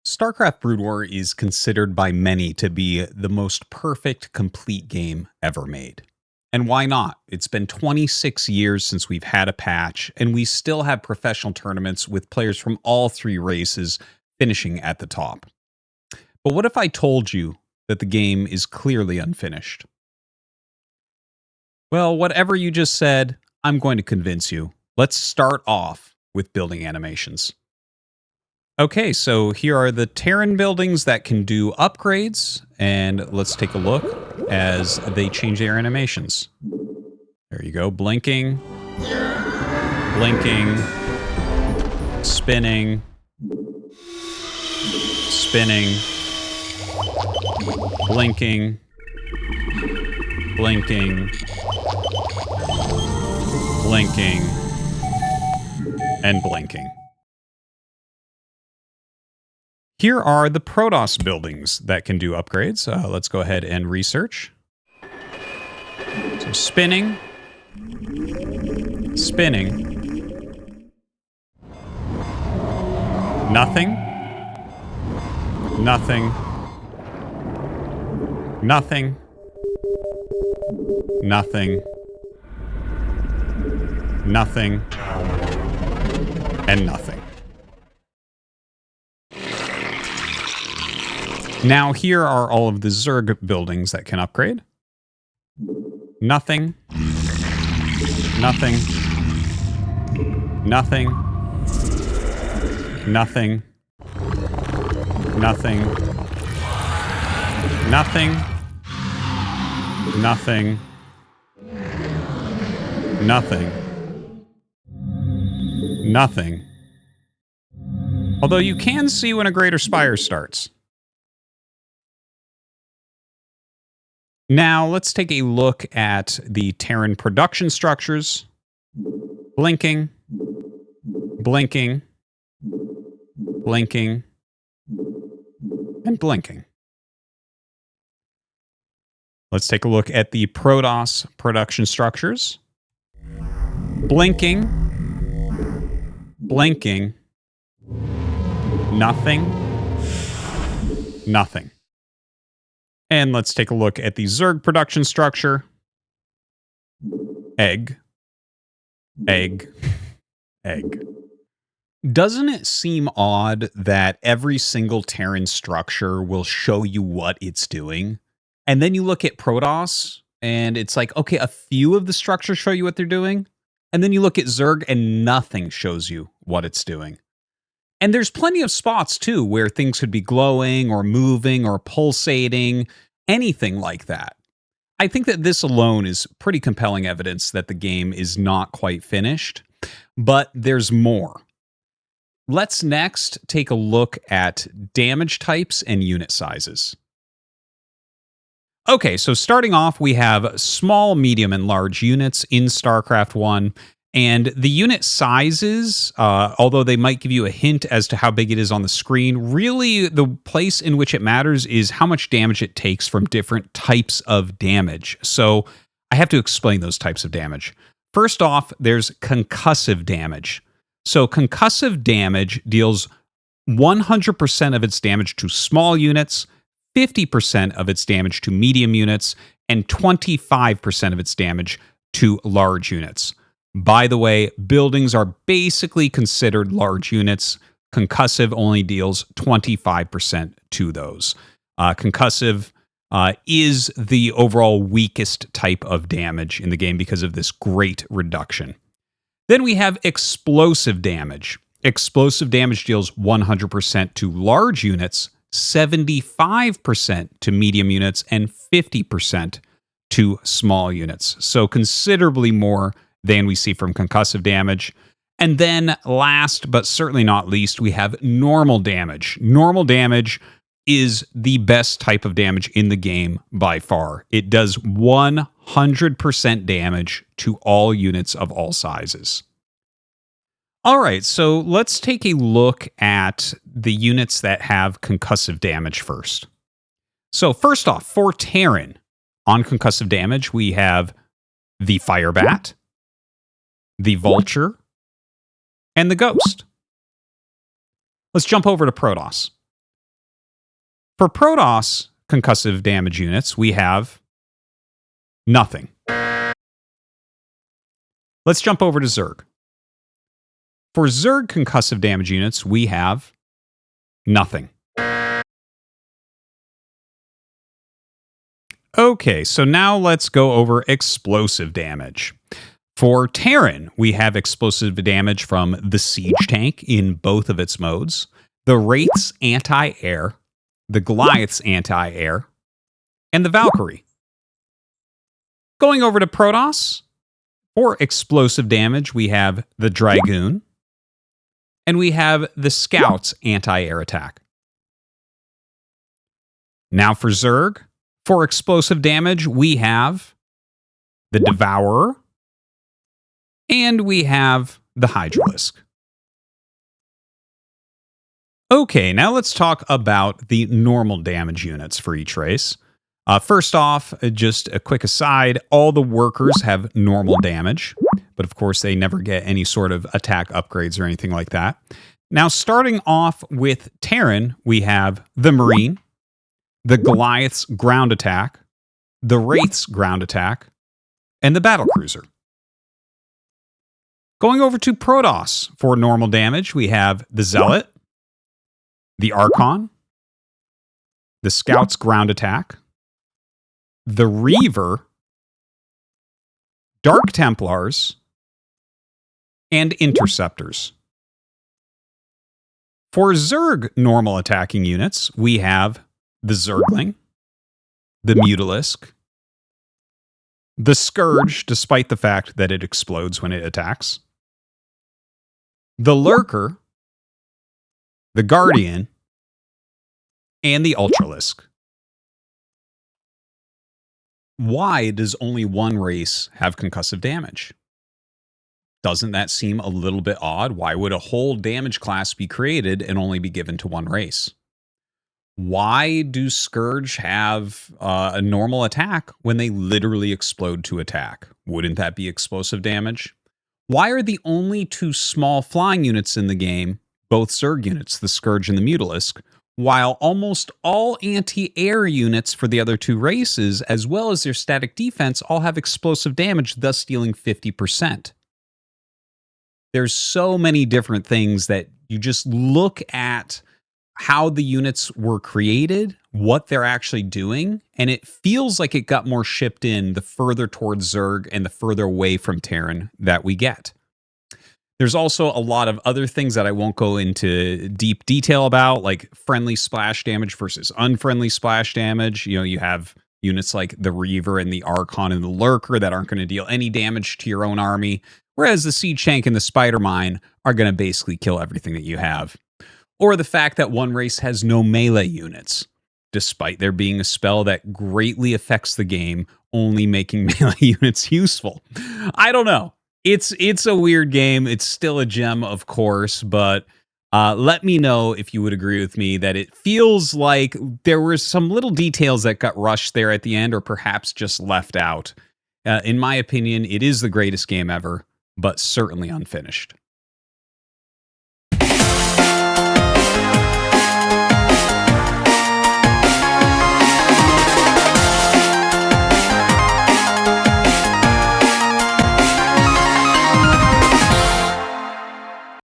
StarCraft Brood War is considered by many to be the most perfect, complete game ever made. And why not? It's been 26 years since we've had a patch, and we still have professional tournaments with players from all three races finishing at the top. But what if I told you that the game is clearly unfinished? Well, whatever you just said, I'm going to convince you. Let's start off with building animations. Okay, so here are the Terran buildings that can do upgrades, and let's take a look as they change their animations. There you go, blinking, blinking, spinning, spinning, blinking, blinking, blinking, and blinking. Here are the Protoss buildings that can do upgrades. Let's go ahead and research. So spinning, spinning, nothing, nothing, nothing, nothing, nothing, and nothing. Now here are all of the Zerg buildings that can upgrade. Nothing. Nothing. Nothing. Nothing. Nothing. Nothing. Nothing. Nothing. Nothing. Although you can see when a Greater Spire starts. Now, let's take a look at the Terran production structures. Blinking, blinking, blinking, and blinking. Let's take a look at the Protoss production structures. Blinking, blinking, nothing, nothing. And let's take a look at the Zerg production structure. Egg. Egg. Egg. Doesn't it seem odd that every single Terran structure will show you what it's doing? And then you look at Protoss, and it's like, okay, a few of the structures show you what they're doing. And then you look at Zerg, and nothing shows you what it's doing. And there's plenty of spots, too, where things could be glowing or moving or pulsating, anything like that. I think that this alone is pretty compelling evidence that the game is not quite finished, but there's more. Let's next take a look at damage types and unit sizes. Okay, so starting off, we have small, medium, and large units in StarCraft 1. And the unit sizes, although they might give you a hint as to how big it is on the screen, really the place in which it matters is how much damage it takes from different types of damage. So I have to explain those types of damage. First off, there's concussive damage. So concussive damage deals 100% of its damage to small units, 50% of its damage to medium units, and 25% of its damage to large units. By the way, buildings are basically considered large units. Concussive only deals 25% to those. Concussive is the overall weakest type of damage in the game because of this great reduction. Then we have explosive damage. Explosive damage deals 100% to large units, 75% to medium units, and 50% to small units. So considerably more than we see from concussive damage. And then last, but certainly not least, we have normal damage. Normal damage is the best type of damage in the game by far. It does 100% damage to all units of all sizes. All right, so let's take a look at the units that have concussive damage first. So first off, for Terran, on concussive damage, we have the Firebat, the Vulture, and the Ghost. Let's jump over to Protoss. For Protoss concussive damage units, we have nothing. Let's jump over to Zerg. For Zerg concussive damage units, we have nothing. Okay, so now let's go over explosive damage. For Terran, we have explosive damage from the Siege Tank in both of its modes, the Wraith's anti-air, the Goliath's anti-air, and the Valkyrie. Going over to Protoss, for explosive damage, we have the Dragoon, and we have the Scout's anti-air attack. Now for Zerg, for explosive damage, we have the Devourer, and we have the Hydralisk. Okay, now let's talk about the normal damage units for each race. First off, just a quick aside, all the workers have normal damage, but of course they never get any sort of attack upgrades or anything like that. Now, starting off with Terran, we have the Marine, the Goliath's ground attack, the Wraith's ground attack, and the Battlecruiser. Going over to Protoss for normal damage, we have the Zealot, the Archon, the Scout's ground attack, the Reaver, Dark Templars, and Interceptors. For Zerg normal attacking units, we have the Zergling, the Mutalisk, the Scourge, despite the fact that it explodes when it attacks, the Lurker, the Guardian, and the Ultralisk. Why does only one race have concussive damage? Doesn't that seem a little bit odd? Why would a whole damage class be created and only be given to one race? Why do Scourge have a normal attack when they literally explode to attack? Wouldn't that be explosive damage? Why are the only two small flying units in the game both Zerg units, the Scourge and the Mutalisk, while almost all anti-air units for the other two races, as well as their static defense, all have explosive damage, thus dealing 50%? There's so many different things that you just look at how the units were created, what they're actually doing, and it feels like it got more shipped in the further towards Zerg and the further away from Terran that we get. There's also a lot of other things that I won't go into deep detail about, like friendly splash damage versus unfriendly splash damage. You know, you have units like the Reaver and the Archon and the Lurker that aren't going to deal any damage to your own army, whereas the Siege Tank and the Spider Mine are going to basically kill everything that you have. Or the fact that one race has no melee units, despite there being a spell that greatly affects the game, only making melee units useful. I don't know. It's a weird game. It's still a gem, of course, but let me know if you would agree with me that it feels like there were some little details that got rushed there at the end, or perhaps just left out. In my opinion, it is the greatest game ever, but certainly unfinished.